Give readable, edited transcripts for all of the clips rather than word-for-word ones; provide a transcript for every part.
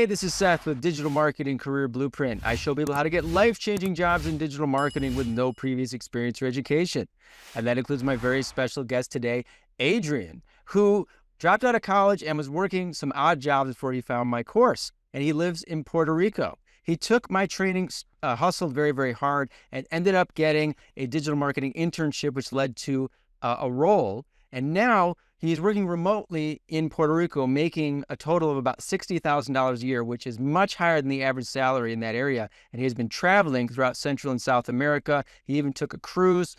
Hey, this is Seth with Digital Marketing Career Blueprint. I show people how to get life-changing jobs in digital marketing with no previous experience or education. And that includes my very special guest today, Adrian, who dropped out of college and was working some odd jobs before he found my course. And he lives in Puerto Rico. He took my training, hustled very, very hard, and ended up getting a digital marketing internship, which led to a role. And now he's working remotely in Puerto Rico, making a total of about $60,000 a year, which is much higher than the average salary in that area. And he has been traveling throughout Central and South America. He even took a cruise.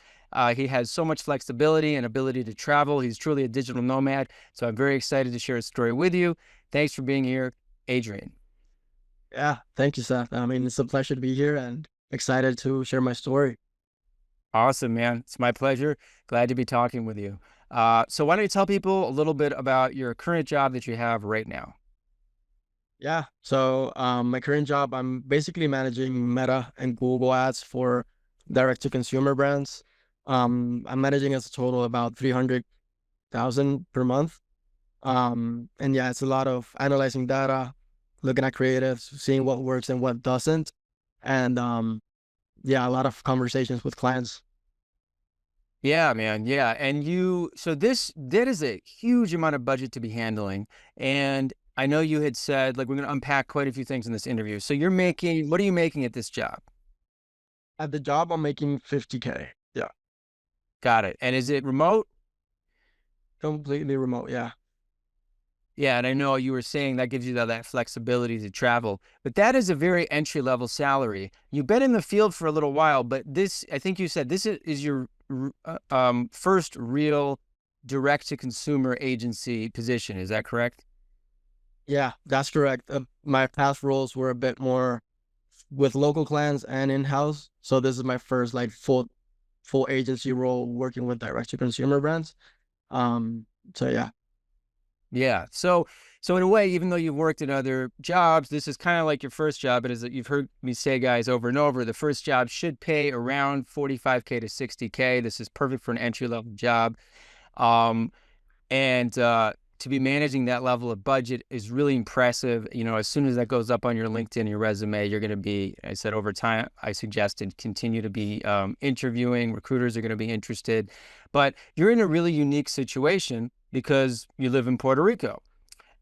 He has so much flexibility and ability to travel. He's truly a digital nomad. So I'm very excited to share his story with you. Thanks for being here, Adrian. Yeah, thank you, Seth. I mean, it's a pleasure to be here and excited to share my story. Awesome, man. It's my pleasure. Glad to be talking with you. So why don't you tell people a little bit about your current job that you have right now? Yeah, so my current job, I'm basically managing Meta and Google ads for direct-to-consumer brands. I'm managing as a total about 300,000 per month. And yeah, it's a lot of analyzing data, looking at creatives, seeing what works and what doesn't, and yeah, a lot of conversations with clients. Yeah, man. Yeah. And so that is a huge amount of budget to be handling. And I know you had said, like, we're going to unpack quite a few things in this interview. So what are you making at this job? At the job, I'm making 50K. Yeah, Got it. And is it remote? completely remote. Yeah. Yeah. And I know you were saying that gives you that flexibility to travel, but that is a very entry level salary. You've been in the field for a little while, but I think you said this is your first real direct to consumer agency position. Is that correct? Yeah, that's correct. My past roles were a bit more with local clients and in-house. So this is my first like full agency role working with direct to consumer brands. Um, so yeah. Yeah. So in a way, even though you've worked in other jobs, this is kind of like your first job. It is that you've heard me say, guys, over and over, the first job should pay around 45K to 60K. This is perfect for an entry level job. Um, and to be managing that level of budget is really impressive. You know, as soon as that goes up on your LinkedIn, your resume, you're going to be, I said, over time, I suggested continue to be interviewing. Recruiters are going to be interested. But you're in a really unique situation because you live in Puerto Rico.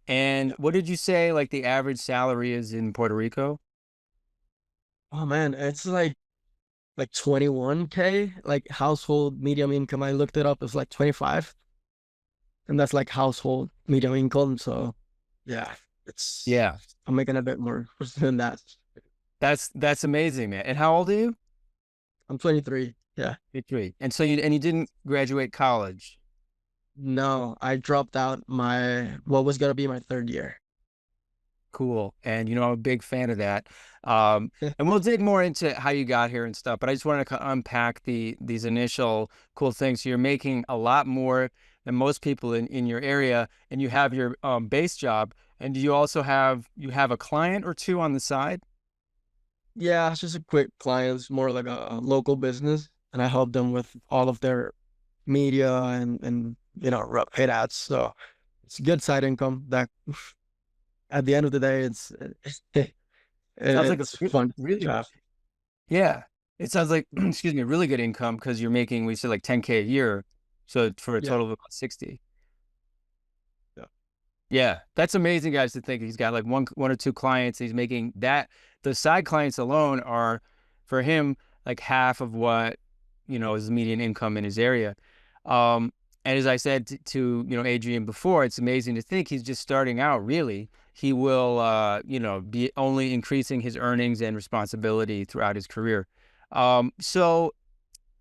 And what did you say, like, the average salary is in Puerto Rico? Oh man, it's like 21K, like household medium income. I looked it up. It's like 25, and that's like household medium income. So yeah, it's Yeah, I'm making a bit more than that. that's amazing, man. And how old are you? I'm 23. Yeah. 53. And so you didn't graduate college. No, I dropped out what was gonna be my third year. Cool. And, I'm a big fan of that. And we'll dig more into how you got here and stuff, but I just wanted to unpack these initial cool things. So you're making a lot more than most people in your area, and you have your base job. And do you have a client or two on the side? Yeah, it's just a quick client. It's more like a local business, and I help them with all of their media and paid ads. So it's good side income that at the end of the day, Sounds like a it's fun to really, have. yeah. It sounds like, excuse me, really good income because you're making, we said, like 10K a year. So for a Yeah, total of about 60. yeah, Yeah, that's amazing, guys, to think he's got like one or two clients. He's making that. The side clients alone are, for him, like half of what, is median income in his area. Um, and as I said to Adrian before, it's amazing to think he's just starting out, really. He will, be only increasing his earnings and responsibility throughout his career. So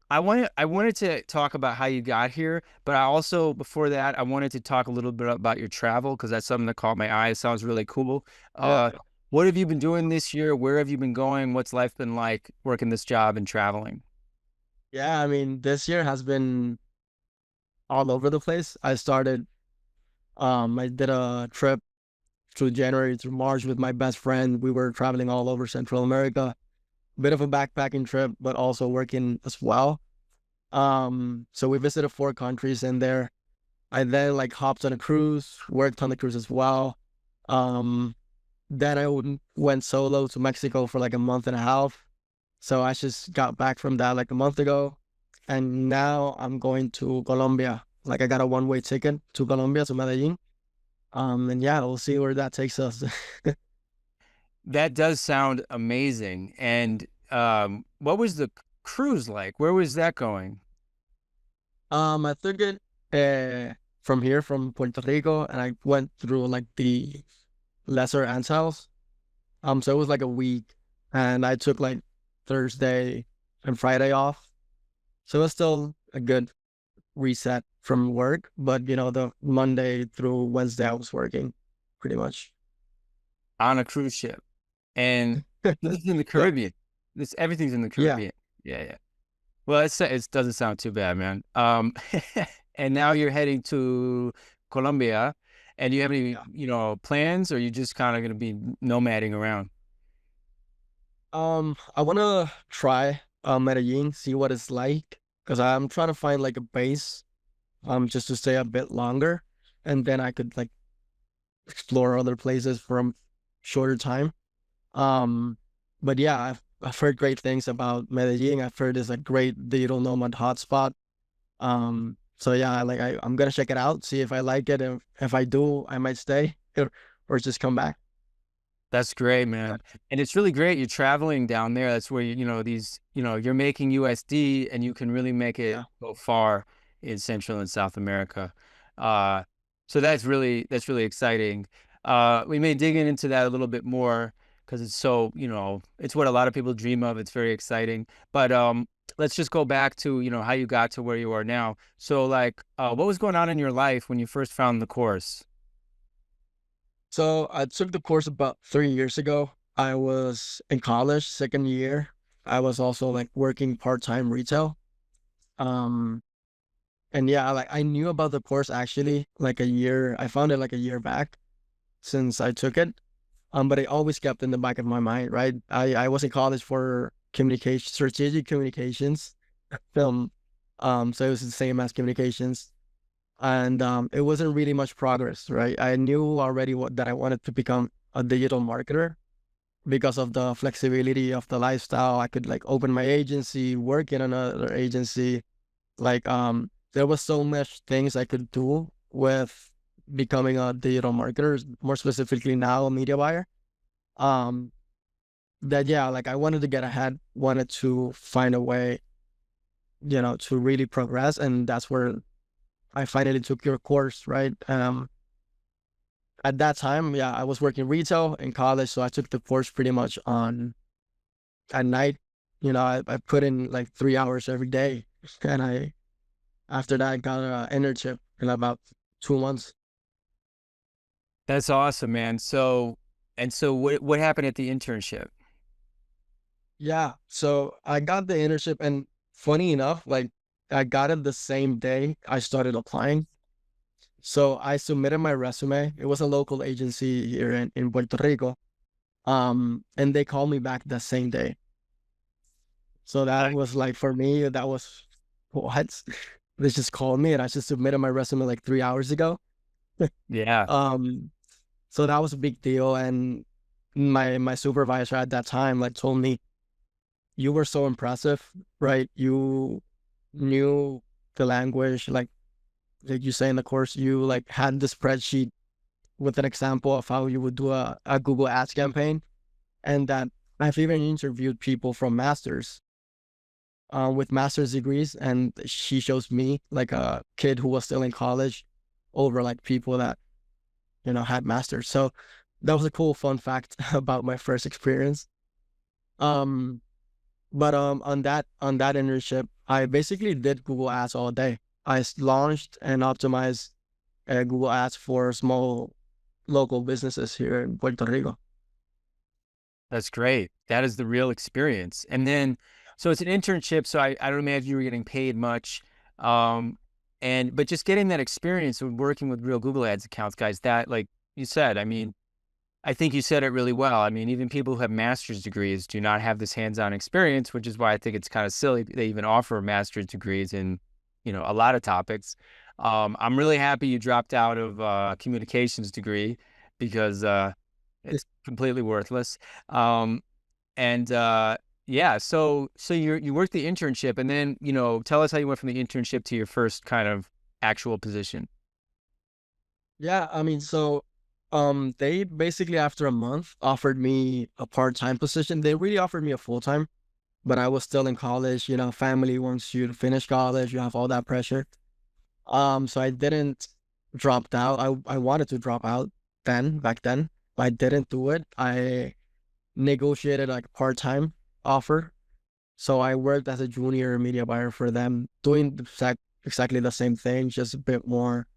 I wanted to talk about how you got here, but I also, before that, I wanted to talk a little bit about your travel because that's something that caught my eye. It sounds really cool. yeah, What have you been doing this year? Where have you been going? What's life been like working this job and traveling? yeah. I mean, this year has been all over the place. I did a trip through January through March with my best friend. We were traveling all over Central America. Bit of a backpacking trip, but also working as well. So we visited 4 countries in there. I then like hopped on a cruise, worked on the cruise as well. Um, Then went solo to Mexico for like a month and a half. So I just got back from that like a month ago. And now I'm going to Colombia. Like I got a one-way ticket to Colombia, to Medellin. And yeah, we'll see where that takes us. That does sound amazing. And what was the cruise like? Where was that going? I took it from here, from Puerto Rico, and I went through like the Lesser Antilles. So it was like a week, and I took like Thursday and Friday off. So it was still a good reset from work, but the Monday through Wednesday I was working pretty much. On a cruise ship. And this is in the Yeah, Caribbean. This everything's in the yeah, Caribbean. Yeah, yeah. Well, it doesn't sound too bad, man. And now you're heading to Colombia, and do you have any, yeah. plans, or you just kind of gonna be nomading around? I wanna try Medellin, see what it's like, because I'm trying to find like a base, just to stay a bit longer, and then I could like explore other places for a shorter time. Um, but yeah, I've heard great things about Medellin. I've heard it's a great digital nomad hotspot. So yeah, I'm gonna check it out, see if I like it, and if I do, I might stay or just come back. That's great, man. And it's really great. You're traveling down there. That's where you're making USD and you can really make it Yeah. go far in Central and South America. Uh, so that's really exciting. We may dig into that a little bit more because it's so, it's what a lot of people dream of. It's very exciting. But let's just go back to, how you got to where you are now. So like, what was going on in your life when you first found the course? So I took the course about 3 years ago. I was in college, second year. I was also like working part-time retail. Um, and yeah, like I knew about the course actually like a year. I found it like a year back since I took it. But it always kept in the back of my mind, right? I was in college for communication, strategic communications, film. So it was the same as communications, and it wasn't really much progress, right? I knew already that I wanted to become a digital marketer because of the flexibility of the lifestyle. I could like open my agency, work in another agency. Like there was so much things I could do with becoming a digital marketer, more specifically now a media buyer. Um, that yeah, like I wanted to get ahead, wanted to find a way, to really progress, and that's where I finally took your course, right? At that time, yeah, I was working retail in college, so I took the course pretty much on at night. I put in like 3 hours every day, and I after that I got an internship in about 2 months. That's awesome, man. So what happened at the internship? Yeah, so I got the internship, and funny enough, like I got it the same day I started applying. So I submitted my resume. It was a local agency here in Puerto Rico. And they called me back the same day. So that was like for me, that was what? They just called me and I just submitted my resume like 3 hours ago. Yeah. Um, so that was a big deal. And my supervisor at that time like told me, you were so impressive, right? You knew the language, like you say in the course, you like had the spreadsheet with an example of how you would do a Google Ads campaign. And that I've even interviewed people from masters, with master's degrees, and she shows me like a kid who was still in college over like people that had masters. So that was a cool fun fact about my first experience. Um, but on that internship, I basically did Google Ads all day. Launched and optimized Google Ads for small local businesses here in Puerto Rico. That's great. That is the real experience. And then, so it's an internship. So I don't imagine you were getting paid much. Um, but just getting that experience of working with real Google Ads accounts, guys, that, like you said, I mean, I think you said it really well. I mean, even people who have master's degrees do not have this hands-on experience, which is why I think it's kind of silly they even offer master's degrees in, a lot of topics. I'm really happy you dropped out of communications degree because It's completely worthless. Um, and yeah, so you worked the internship, and then tell us how you went from the internship to your first kind of actual position. Yeah, I mean, so they basically after a month offered me a part-time position. They really offered me a full-time, but I was still in college, family wants you to finish college, you have all that pressure. So I didn't drop out. I wanted to drop out back then, but I didn't do it. I negotiated like a part-time offer. So I worked as a junior media buyer for them, doing exactly the same thing, just a bit more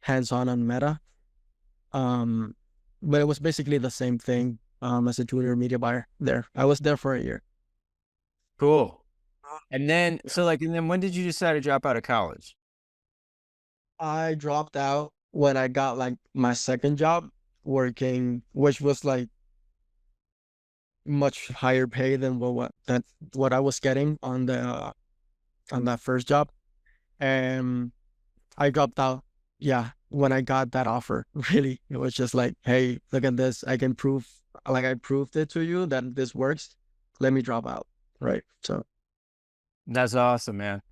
hands-on on Meta. Um, but it was basically the same thing as a junior media buyer there. I was there for a year. Cool. And then, Yeah. when did you decide to drop out of college? I dropped out when I got like my second job working, which was like much higher pay than what I was getting on that first job. And I dropped out. Yeah, when I got that offer, really, it was just like, hey, look at this. I proved it to you that this works. Let me drop out. Right. So That's awesome, man.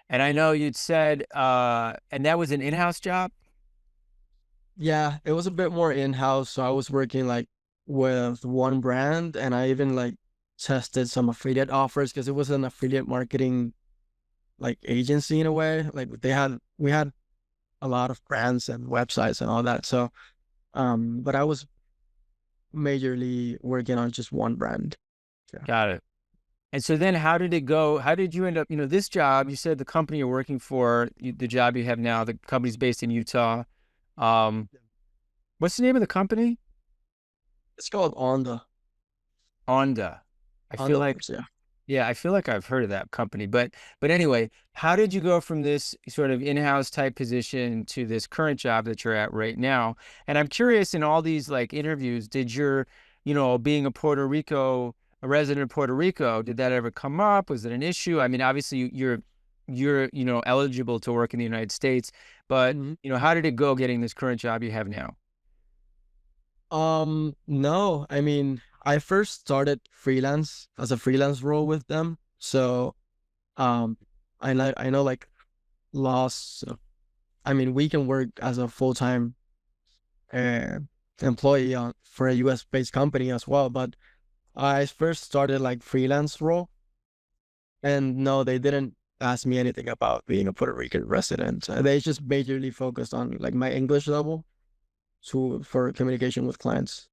And I know you'd said, and that was an in-house job? yeah, it was a bit more in-house. So I was working like with one brand, and I even like tested some affiliate offers because it was an affiliate marketing like agency in a way. Like we had a lot of brands and websites and all that. So but I was majorly working on just one brand. Yeah. Got it. And so then how did it go? How did you end up, this job, you said the company you're working for, the job you have now, the company's based in Utah. Um, what's the name of the company? It's called Onda. I feel Onda like, Works, yeah. yeah, I feel like I've heard of that company, but anyway, how did you go from this sort of in-house type position to this current job that you're at right now? And I'm curious, in all these like interviews, did your, being a resident of Puerto Rico, did that ever come up? Was it an issue? I mean, obviously you're eligible to work in the United States, but hmm how did it go getting this current job you have now? No, I mean, I first started freelance as a freelance role with them. So, um, I know like laws. I mean, we can work as a full-time uh, employee for a US based company as well. But I first started like freelance role, and no, they didn't ask me anything about being a Puerto Rican resident. They just majorly focused on like my English level for communication with clients.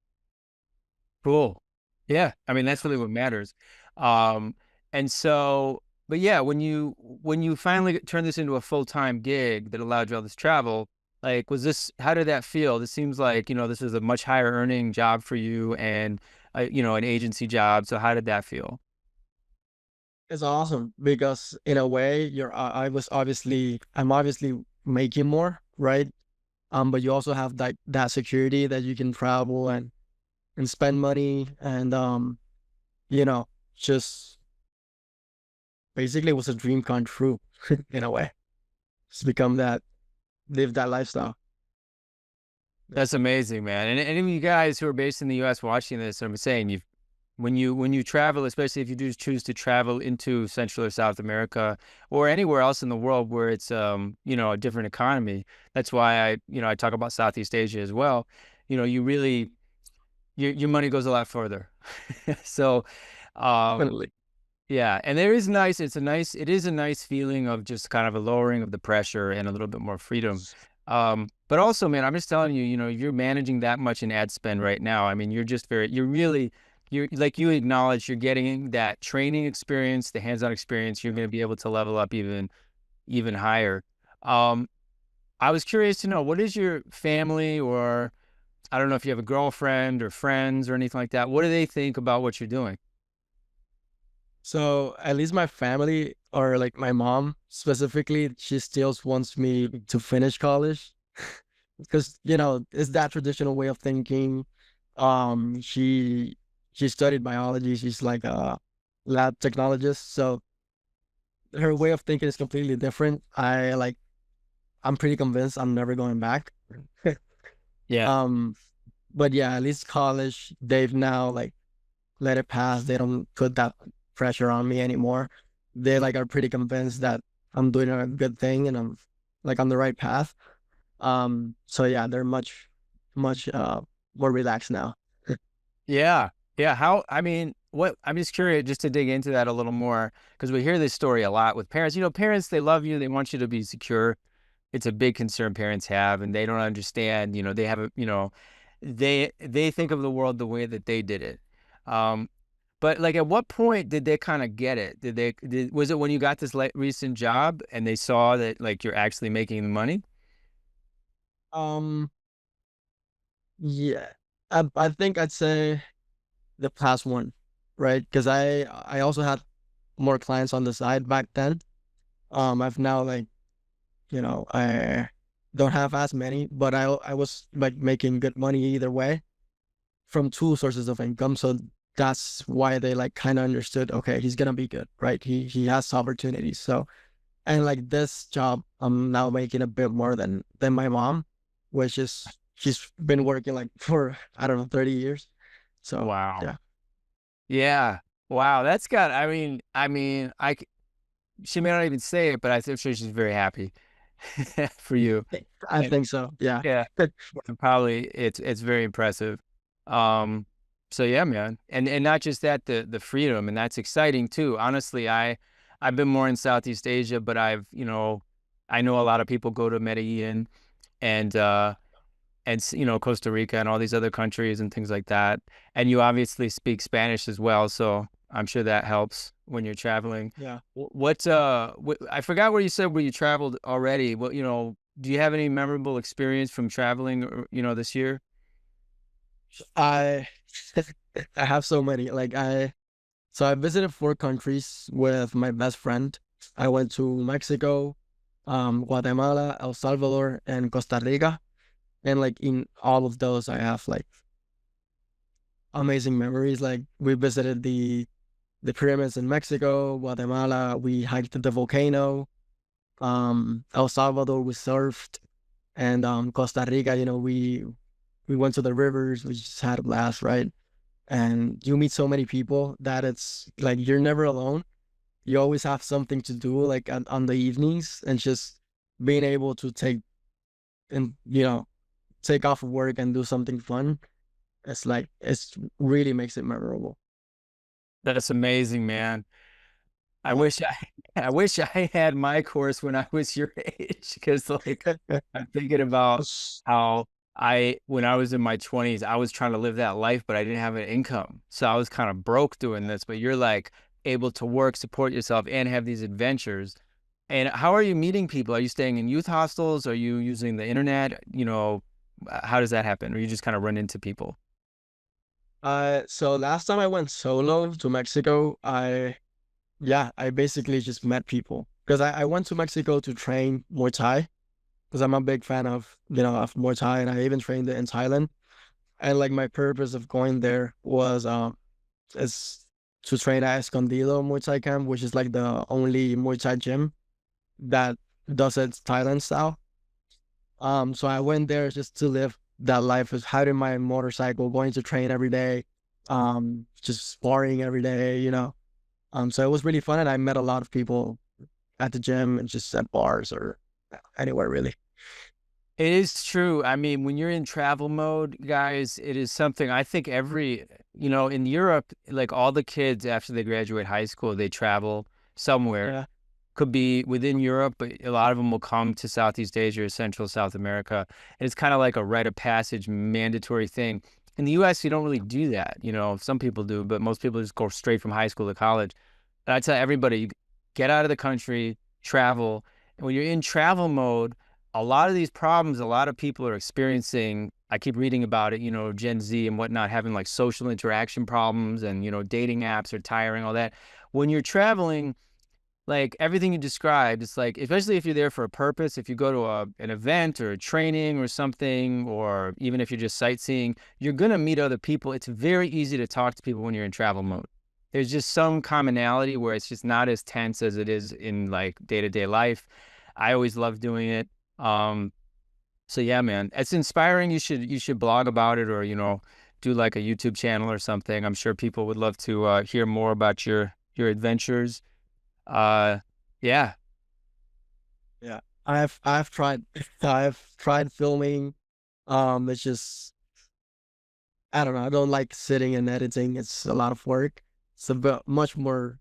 Cool. Yeah. I mean, that's really what matters. Um, and so, but yeah, when you finally turned this into a full-time gig that allowed you all this travel, like, how did that feel? This seems like, this is a much higher earning job for you and, an agency job. So how did that feel? It's awesome because in a way I'm obviously making more, right? But you also have that security that you can travel and spend money and you know, just basically it was a dream come true in a way. Just live that lifestyle. Yeah. That's amazing, man. And any of you guys who are based in the US watching this, I'm saying when you travel, especially if you do choose to travel into Central or South America or anywhere else in the world where it's a different economy. That's why I talk about Southeast Asia as well. You really your money goes a lot further. So um Definitely. yeah, and it is a nice feeling of just kind of a lowering of the pressure and a little bit more freedom. But also, man, I'm just telling you, you're managing that much in ad spend right now. I mean, you're like you acknowledge you're getting that training experience, the hands-on experience. You're going to be able to level up even higher. Um, I was curious to know, what is your family, or I don't know if you have a girlfriend or friends or anything like that. What do they think about what you're doing? So at least my family or like my mom specifically, she still wants me to finish college because it's that traditional way of thinking. She studied biology. She's like a lab technologist, so her way of thinking is completely different. I'm pretty convinced I'm never going back. Yeah. Um, But yeah, at least college, they've now like let it pass. They don't put that pressure on me anymore. They like are pretty convinced that I'm doing a good thing and I'm like on the right path. So yeah, they're much more relaxed now. Yeah. Yeah. How, I mean, what, I'm just curious just to dig into that a little more because we hear this story a lot with parents. You know, parents, they love you, they want you to be secure. It's a big concern parents have, and they don't understand, you know, they have a, you know, they think of the world the way that they did it. Um, but like at what point did they kind of get it? Was it when you got this recent job and they saw that like you're actually making the money? Um, yeah, I think I'd say the past one, right? Because I also had more clients on the side back then. I've now like, I don't have as many, but I was like making good money either way from two sources of income. So that's why they like kind of understood, okay, he's gonna be good, right? He has opportunities. So and like this job, I'm now making a bit more than my mom, which is she's been working like for I don't know 30 years. So Wow. yeah, Yeah. Wow. That's got, she may not even say it, but I'm sure she's very happy for you. I And think so. Yeah. yeah, and probably it's very impressive. Um, so yeah, man. And not just that, the freedom, and that's exciting too. Honestly, I've been more in Southeast Asia, but I know a lot of people go to Medellin and you know, Costa Rica and all these other countries and things like that. And you obviously speak Spanish as well, so I'm sure that helps when you're traveling. Yeah. I forgot where you said where you traveled already. What, you know, do you have any memorable experience from traveling, you know, this year? I I have so many. So I visited four countries with my best friend. I went to Mexico, Guatemala, El Salvador, and Costa Rica. And like in all of those, I have like amazing memories. Like we visited the pyramids in Mexico, Guatemala, we hiked the volcano, El Salvador, we surfed, and Costa Rica, we went to the rivers, we just had a blast, right? And you meet so many people that it's like you're never alone. You always have something to do, like on the evenings, and just being able to and take off of work and do something fun. It's really makes it memorable. That's amazing, man. I Yeah. wish I I wish I had my course when I was your age because like I'm thinking about how when I was in my 20s, I was trying to live that life, but I didn't have an income. So I was kind of broke doing this, but you're like able to work, support yourself, and have these adventures. And how are you meeting people? Are you staying in youth hostels? Are you using the internet? You know, how does that happen? Or you just kind of run into people? So last time I went solo to Mexico, I basically just met people because I went to Mexico to train Muay Thai because I'm a big fan of Muay Thai, and I even trained it in Thailand. And like my purpose of going there was is to train at Escondido Muay Thai camp, which is like the only Muay Thai gym that does it Thailand style. So I went there just to live that life, is having my motorcycle, going to train every day, just sparring every day. So it was really fun, and I met a lot of people at the gym and just at bars or anywhere really. It is true. I mean, when you're in travel mode, guys, it is something I think you know, in Europe, like all the kids after they graduate high school, they travel somewhere. Yeah, Could be within Europe, but a lot of them will come to Southeast Asia or Central South America. And it's kind of like a rite of passage, mandatory thing. In the US, you don't really do that. You know, some people do, but most people just go straight from high school to college. And I tell everybody, you get out of the country, travel. And when you're in travel mode, a lot of these problems, a lot of people are experiencing. I keep reading about it, you know, Gen Z and whatnot, having like social interaction problems and, you know, dating apps are tiring, all that. When you're traveling, like everything you described, it's like, especially if you're there for a purpose, if you go to an event or a training or something, or even if you're just sightseeing, you're going to meet other people. It's very easy to talk to people when you're in travel mode. There's just some commonality where it's just not as tense as it is in like day-to-day life. I always love doing it. Um, So yeah, man, it's inspiring. You should blog about it, or do like a YouTube channel or something. I'm sure people would love to hear more about your adventures. Uh, yeah, Yeah. I've tried I've tried filming. It's just I don't know. I don't like sitting and editing. It's a lot of work. It's a bit much more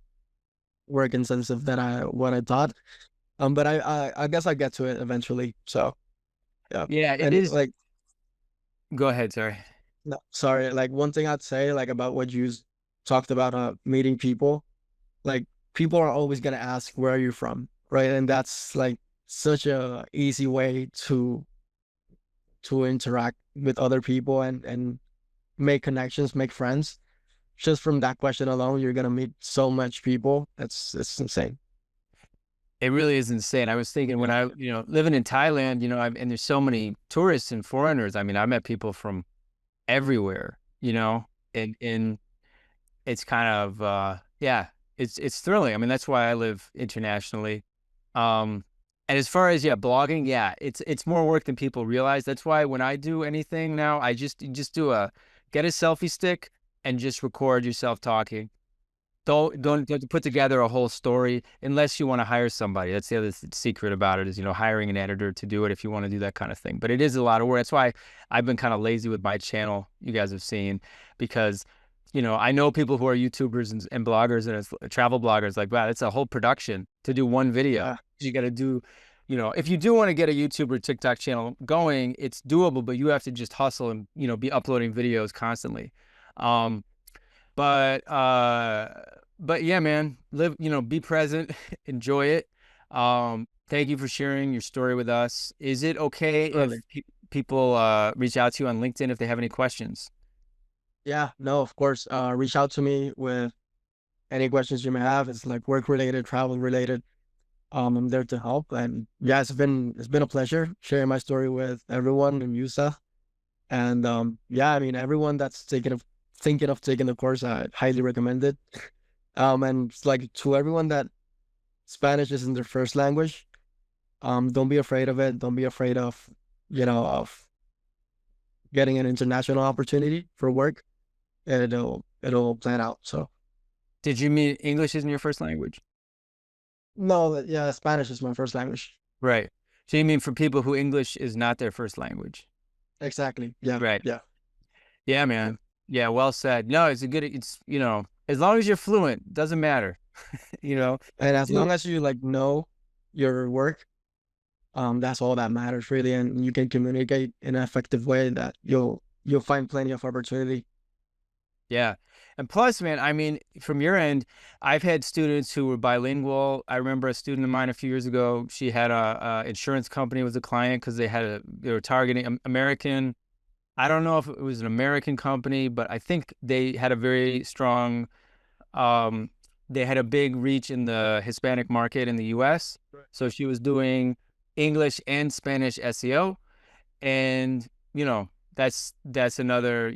work intensive than what I thought. But I guess I get to it eventually. So yeah. yeah, it And is. like Go ahead, sorry. no, sorry, like one thing I'd say like about what you talked about meeting people, like people are always gonna ask where are you from, right? And that's like such a easy way to interact with other people and make connections, make friends. Just from that question alone, you're gonna meet so much people. It's insane. It really is insane. I was thinking when living in Thailand, and there's so many tourists and foreigners. I mean, I met people from everywhere, and it's kind of yeah, it's thrilling. I mean, that's why I live internationally. Um, and as far as blogging, yeah, it's more work than people realize. That's why when I do anything now, I just get a selfie stick and just record yourself talking. Don't have to put together a whole story unless you want to hire somebody. That's the other secret about it is, hiring an editor to do it if you want to do that kind of thing. But it is a lot of work. That's why I've been kind of lazy with my channel, you guys have seen, because, I know people who are YouTubers and bloggers and travel bloggers like, wow, it's a whole production to do one video. Yeah, You got to do, if you do want to get a YouTube or TikTok channel going, it's doable, but you have to just hustle and, be uploading videos constantly. Um, but but yeah, man, live, be present, enjoy it. Thank you for sharing your story with us. Is it okay if really. people reach out to you on LinkedIn if they have any questions? Yeah, no, of course. Reach out to me with any questions you may have. It's like work related, travel related. I'm there to help. And yeah, it's been a pleasure sharing my story with everyone in USA. And yeah, I mean everyone that's thinking of taking the course, I highly recommend it. And it's like to everyone that Spanish isn't their first language, don't be afraid of it. Don't be afraid of, of getting an international opportunity for work. It'll plan out. So Did you mean English isn't your first language? no, yeah, Spanish is my first language. Right. So you mean for people who English is not their first language? Exactly. Yeah. Right. Yeah. Yeah, Yeah. man. Yeah, well said. No, it's, as long as you're fluent, doesn't matter. You know. And as long as you like know your work, that's all that matters really, and you can communicate in an effective way that you'll find plenty of opportunity. Yeah. And plus, man, I mean, from your end, I've had students who were bilingual. I remember a student of mine a few years ago, she had a insurance company was a client because they were targeting American. I don't know if it was an American company, but I think they had a very strong, um, they had a big reach in the Hispanic market in the US. Right. So she was doing English and Spanish SEO. And that's another,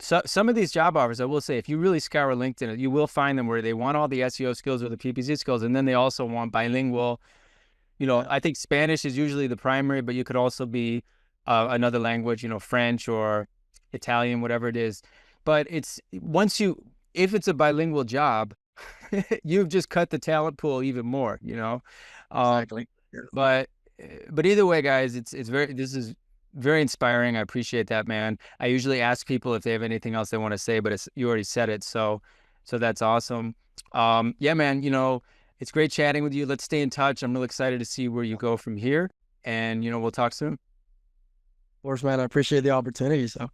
some of these job offers, I will say, if you really scour LinkedIn, you will find them where they want all the SEO skills or the PPC skills, and then they also want bilingual. Yeah. I think Spanish is usually the primary, but you could also be another language, French or Italian, whatever it is. But if it's a bilingual job, you've just cut the talent pool even more, um, Exactly. Yeah. but but either way, guys, this is very inspiring. I appreciate that, man. I usually ask people if they have anything else they want to say, but you already said it, so that's awesome. Yeah, man. It's great chatting with you. Let's stay in touch. I'm really excited to see where you go from here, and we'll talk soon. Of course, man, I appreciate the opportunity. So